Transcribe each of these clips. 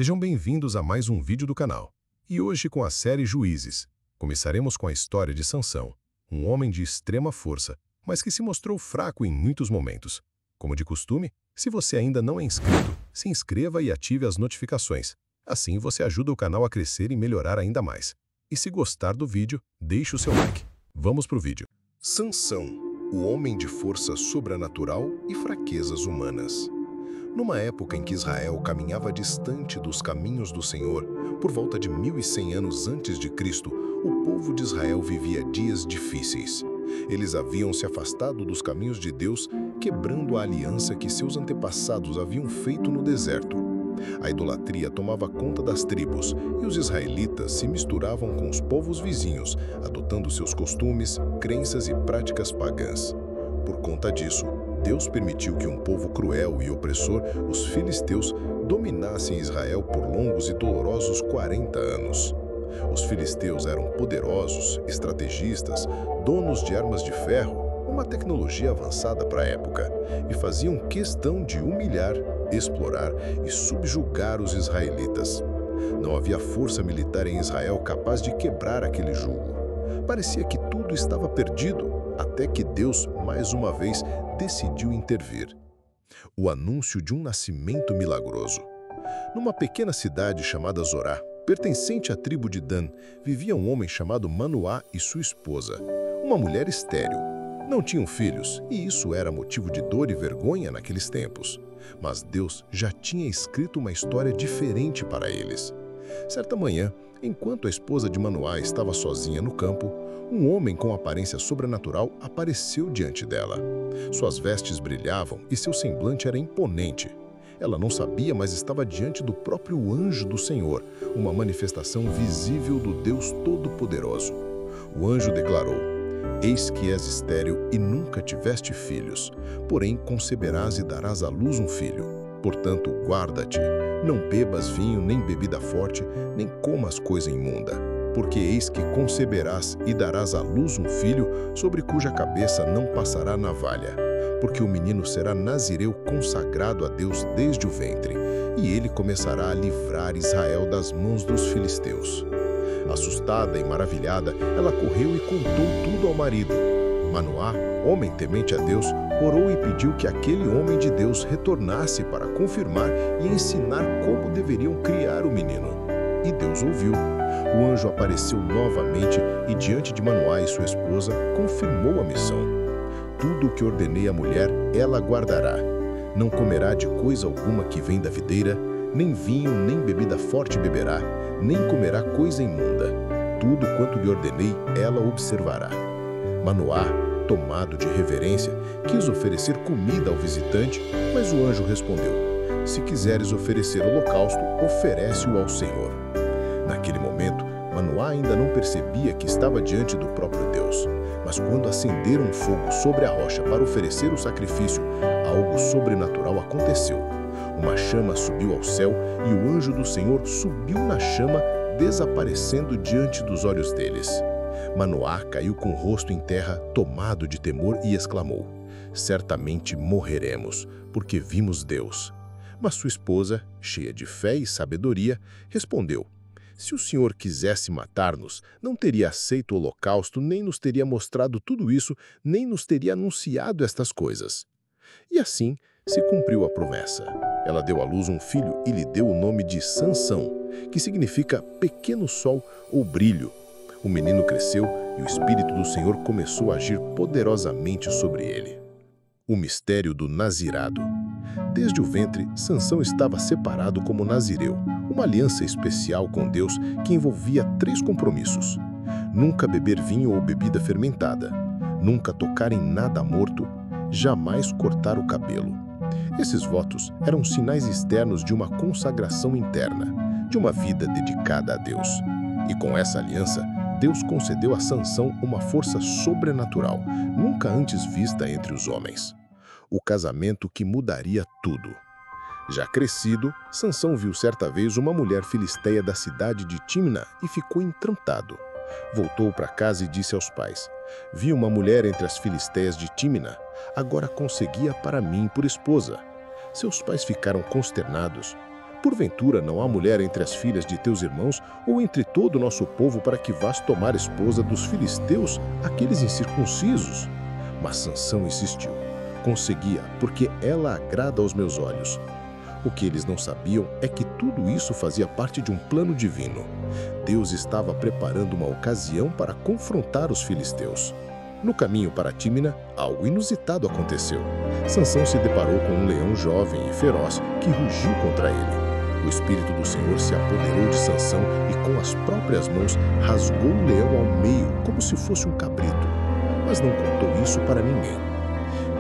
Sejam bem-vindos a mais um vídeo do canal. E hoje com a série Juízes, começaremos com a história de Sansão, um homem de extrema força, mas que se mostrou fraco em muitos momentos. Como de costume, se você ainda não é inscrito, se inscreva e ative as notificações. Assim você ajuda o canal a crescer e melhorar ainda mais. E se gostar do vídeo, deixe o seu like. Vamos pro vídeo. Sansão, o homem de força sobrenatural e fraquezas humanas. Numa época em que Israel caminhava distante dos caminhos do Senhor, por volta de 1100 anos antes de Cristo, o povo de Israel vivia dias difíceis. Eles haviam se afastado dos caminhos de Deus, quebrando a aliança que seus antepassados haviam feito no deserto. A idolatria tomava conta das tribos e os israelitas se misturavam com os povos vizinhos, adotando seus costumes, crenças e práticas pagãs. Por conta disso, Deus permitiu que um povo cruel e opressor, os filisteus, dominassem Israel por longos e dolorosos 40 anos. Os filisteus eram poderosos, estrategistas, donos de armas de ferro, uma tecnologia avançada para a época, e faziam questão de humilhar, explorar e subjugar os israelitas. Não havia força militar em Israel capaz de quebrar aquele jugo. Parecia que tudo estava perdido, até que Deus, mais uma vez, decidiu intervir. O anúncio de um nascimento milagroso. Numa pequena cidade chamada Zorá, pertencente à tribo de Dan, vivia um homem chamado Manoá e sua esposa, uma mulher estéril. Não tinham filhos, e isso era motivo de dor e vergonha naqueles tempos. Mas Deus já tinha escrito uma história diferente para eles. Certa manhã, enquanto a esposa de Manoá estava sozinha no campo, um homem com aparência sobrenatural apareceu diante dela. Suas vestes brilhavam e seu semblante era imponente. Ela não sabia, mas estava diante do próprio anjo do Senhor, uma manifestação visível do Deus Todo-Poderoso. O anjo declarou: "Eis que és estéril e nunca tiveste filhos, porém conceberás e darás à luz um filho. Portanto, guarda-te, não bebas vinho nem bebida forte, nem comas coisa imunda. Porque eis que conceberás e darás à luz um filho, sobre cuja cabeça não passará navalha. Porque o menino será nazireu consagrado a Deus desde o ventre, e ele começará a livrar Israel das mãos dos filisteus." Assustada e maravilhada, ela correu e contou tudo ao marido. Manoá, homem temente a Deus, orou e pediu que aquele homem de Deus retornasse para confirmar e ensinar como deveriam criar o menino. E Deus ouviu. O anjo apareceu novamente e, diante de Manoá e sua esposa, confirmou a missão. "Tudo o que ordenei à mulher, ela guardará. Não comerá de coisa alguma que vem da videira, nem vinho, nem bebida forte beberá, nem comerá coisa imunda. Tudo quanto lhe ordenei, ela observará." Manoá, tomado de reverência, quis oferecer comida ao visitante, mas o anjo respondeu: "Se quiseres oferecer holocausto, oferece-o ao Senhor." Naquele momento, Manoá ainda não percebia que estava diante do próprio Deus. Mas quando acenderam um fogo sobre a rocha para oferecer o sacrifício, algo sobrenatural aconteceu. Uma chama subiu ao céu e o anjo do Senhor subiu na chama, desaparecendo diante dos olhos deles. Manoá caiu com o rosto em terra, tomado de temor, e exclamou: "Certamente morreremos, porque vimos Deus." Mas sua esposa, cheia de fé e sabedoria, respondeu: "Se o Senhor quisesse matar-nos, não teria aceito o holocausto, nem nos teria mostrado tudo isso, nem nos teria anunciado estas coisas." E assim se cumpriu a promessa. Ela deu à luz um filho e lhe deu o nome de Sansão, que significa pequeno sol ou brilho. O menino cresceu e o Espírito do Senhor começou a agir poderosamente sobre ele. O mistério do nazirado. Desde o ventre, Sansão estava separado como nazireu, uma aliança especial com Deus que envolvia 3 compromissos: nunca beber vinho ou bebida fermentada, nunca tocar em nada morto, jamais cortar o cabelo. Esses votos eram sinais externos de uma consagração interna, de uma vida dedicada a Deus. E com essa aliança, Deus concedeu a Sansão uma força sobrenatural, nunca antes vista entre os homens. O casamento que mudaria tudo. Já crescido, Sansão viu certa vez uma mulher filisteia da cidade de Tímina e ficou encantado. Voltou para casa e disse aos pais: "Vi uma mulher entre as filisteias de Tímina, agora consegui-a para mim por esposa." Seus pais ficaram consternados. Porventura não há mulher entre as filhas de teus irmãos ou entre todo o nosso povo para que vás tomar esposa dos filisteus, aqueles incircuncisos? Mas Sansão insistiu. Consegui-a, porque ela agrada aos meus olhos. O que eles não sabiam é que tudo isso fazia parte de um plano divino. Deus estava preparando uma ocasião para confrontar os filisteus. No caminho para Tímina, algo inusitado aconteceu. Sansão se deparou com um leão jovem e feroz que rugiu contra ele. O Espírito do Senhor se apoderou de Sansão e com as próprias mãos rasgou o leão ao meio, como se fosse um cabrito. Mas não contou isso para ninguém.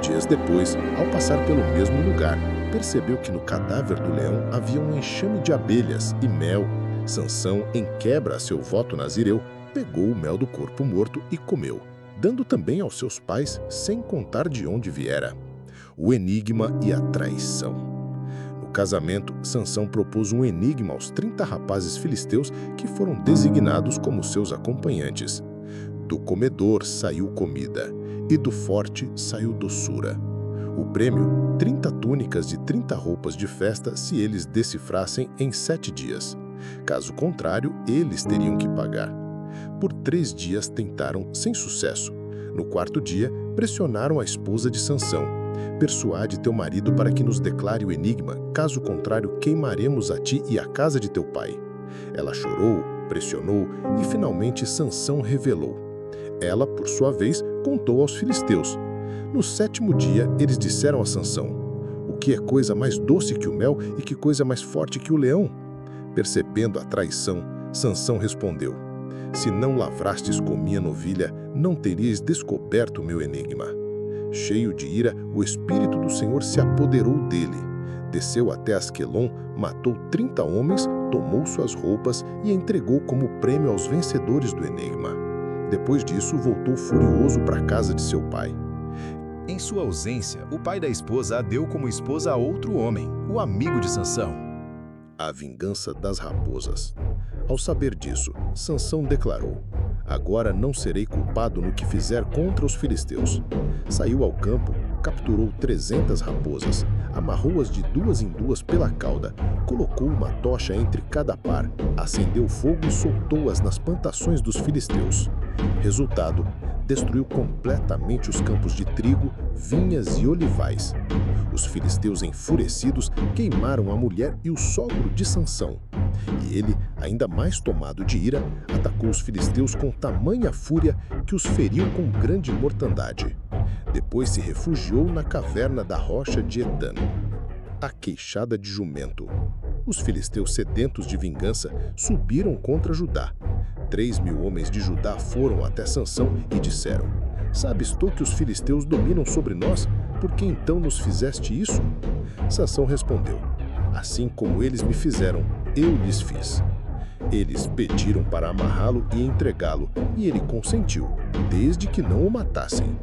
Dias depois, ao passar pelo mesmo lugar, percebeu que no cadáver do leão havia um enxame de abelhas e mel. Sansão, em quebra a seu voto nazireu, pegou o mel do corpo morto e comeu, dando também aos seus pais, sem contar de onde viera. O enigma e a traição. No casamento, Sansão propôs um enigma aos 30 rapazes filisteus que foram designados como seus acompanhantes. Do comedor saiu comida, e do forte saiu doçura. O prêmio, 30 túnicas de 30 roupas de festa se eles decifrassem em 7 dias. Caso contrário, eles teriam que pagar. Por 3 dias tentaram, sem sucesso. No 4º dia, pressionaram a esposa de Sansão. Persuade teu marido para que nos declare o enigma, caso contrário queimaremos a ti e a casa de teu pai. Ela chorou, pressionou e finalmente Sansão revelou. Ela, por sua vez, contou aos filisteus. No 7º dia, eles disseram a Sansão: o que é coisa mais doce que o mel e que coisa mais forte que o leão? Percebendo a traição, Sansão respondeu: se não lavrastes com minha novilha, não teríeis descoberto o meu enigma. Cheio de ira, o Espírito do Senhor se apoderou dele. Desceu até Asquelon, matou 30 homens, tomou suas roupas e entregou como prêmio aos vencedores do enigma. Depois disso, voltou furioso para a casa de seu pai. Em sua ausência, o pai da esposa a deu como esposa a outro homem, o amigo de Sansão. A vingança das raposas. Ao saber disso, Sansão declarou: agora não serei culpado no que fizer contra os filisteus. Saiu ao campo, capturou 300 raposas, amarrou-as de 2 em 2 pela cauda, colocou uma tocha entre cada par, acendeu fogo e soltou-as nas plantações dos filisteus. Resultado, destruiu completamente os campos de trigo, vinhas e olivais. Os filisteus enfurecidos queimaram a mulher e o sogro de Sansão. E ele, ainda mais tomado de ira, atacou os filisteus com tamanha fúria que os feriu com grande mortandade. Depois se refugiou na caverna da rocha de Etã. A queixada de jumento. Os filisteus sedentos de vingança subiram contra Judá. 3.000 homens de Judá foram até Sansão e disseram: sabes tu que os filisteus dominam sobre nós? Por que então nos fizeste isso? Sansão respondeu: assim como eles me fizeram, eu lhes fiz. Eles pediram para amarrá-lo e entregá-lo, e ele consentiu, desde que não o matassem.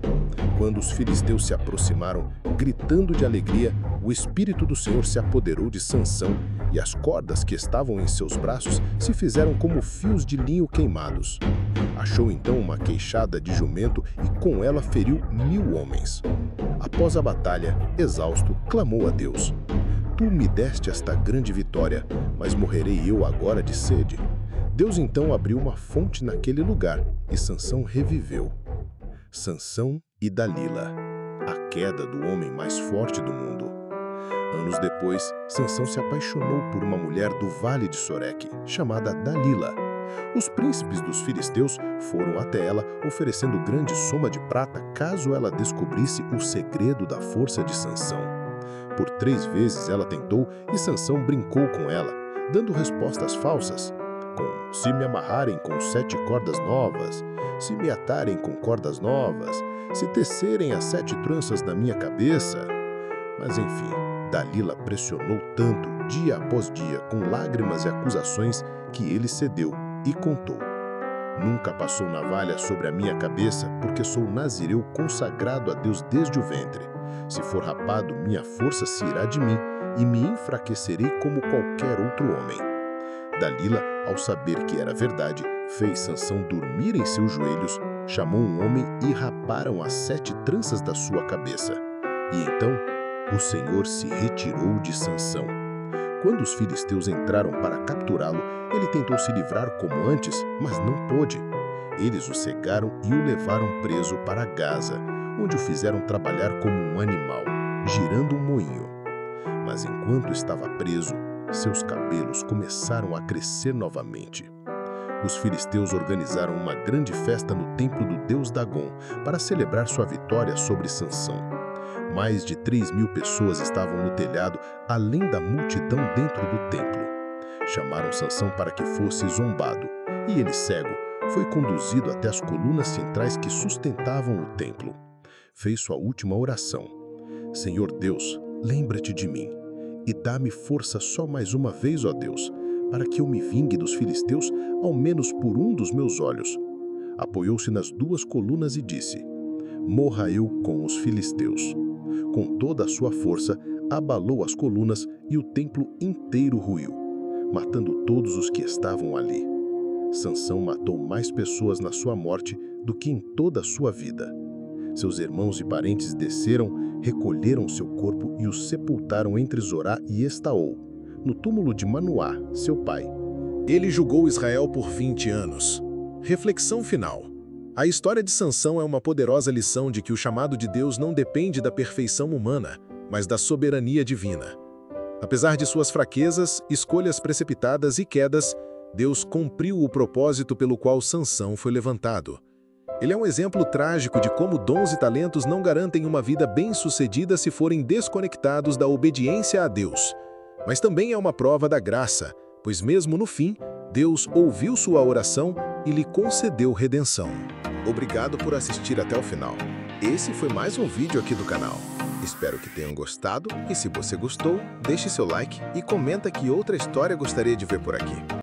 Quando os filisteus se aproximaram, gritando de alegria, o Espírito do Senhor se apoderou de Sansão, e as cordas que estavam em seus braços se fizeram como fios de linho queimados. Achou então uma queixada de jumento e com ela feriu 1.000 homens. Após a batalha, exausto, clamou a Deus: tu me deste esta grande vitória, mas morrerei eu agora de sede. Deus então abriu uma fonte naquele lugar e Sansão reviveu. Sansão e Dalila, a queda do homem mais forte do mundo. Anos depois, Sansão se apaixonou por uma mulher do vale de Soreque, chamada Dalila. Os príncipes dos filisteus foram até ela oferecendo grande soma de prata caso ela descobrisse o segredo da força de Sansão. Por 3 vezes ela tentou e Sansão brincou com ela, dando respostas falsas, com se me amarrarem com 7 cordas novas, se me atarem com cordas novas, se tecerem as 7 tranças na minha cabeça. Mas enfim, Dalila pressionou tanto, dia após dia, com lágrimas e acusações, que ele cedeu e contou: nunca passou navalha sobre a minha cabeça, porque sou nazireu consagrado a Deus desde o ventre. Se for rapado, minha força se irá de mim, e me enfraquecerei como qualquer outro homem. Dalila, ao saber que era verdade, fez Sansão dormir em seus joelhos, chamou um homem e raparam as 7 tranças da sua cabeça. E então, o Senhor se retirou de Sansão. Quando os filisteus entraram para capturá-lo, ele tentou se livrar como antes, mas não pôde. Eles o cegaram e o levaram preso para Gaza, onde o fizeram trabalhar como um animal, girando um moinho. Mas enquanto estava preso, seus cabelos começaram a crescer novamente. Os filisteus organizaram uma grande festa no templo do deus Dagom para celebrar sua vitória sobre Sansão. Mais de 3.000 pessoas estavam no telhado, além da multidão dentro do templo. Chamaram Sansão para que fosse zombado, e ele, cego, foi conduzido até as colunas centrais que sustentavam o templo. Fez sua última oração. Senhor Deus, lembra-te de mim, e dá-me força só mais uma vez, ó Deus, para que eu me vingue dos filisteus, ao menos por um dos meus olhos. Apoiou-se nas 2 colunas e disse: morra eu com os filisteus. Com toda a sua força, abalou as colunas e o templo inteiro ruiu, matando todos os que estavam ali. Sansão matou mais pessoas na sua morte do que em toda a sua vida. Seus irmãos e parentes desceram, recolheram seu corpo e o sepultaram entre Zorá e Estaol, no túmulo de Manoá, seu pai. Ele julgou Israel por 20 anos. Reflexão final. A história de Sansão é uma poderosa lição de que o chamado de Deus não depende da perfeição humana, mas da soberania divina. Apesar de suas fraquezas, escolhas precipitadas e quedas, Deus cumpriu o propósito pelo qual Sansão foi levantado. Ele é um exemplo trágico de como dons e talentos não garantem uma vida bem-sucedida se forem desconectados da obediência a Deus. Mas também é uma prova da graça, pois mesmo no fim, Deus ouviu sua oração e lhe concedeu redenção. Obrigado por assistir até o final. Esse foi mais um vídeo aqui do canal. Espero que tenham gostado e se você gostou, deixe seu like e comenta que outra história gostaria de ver por aqui.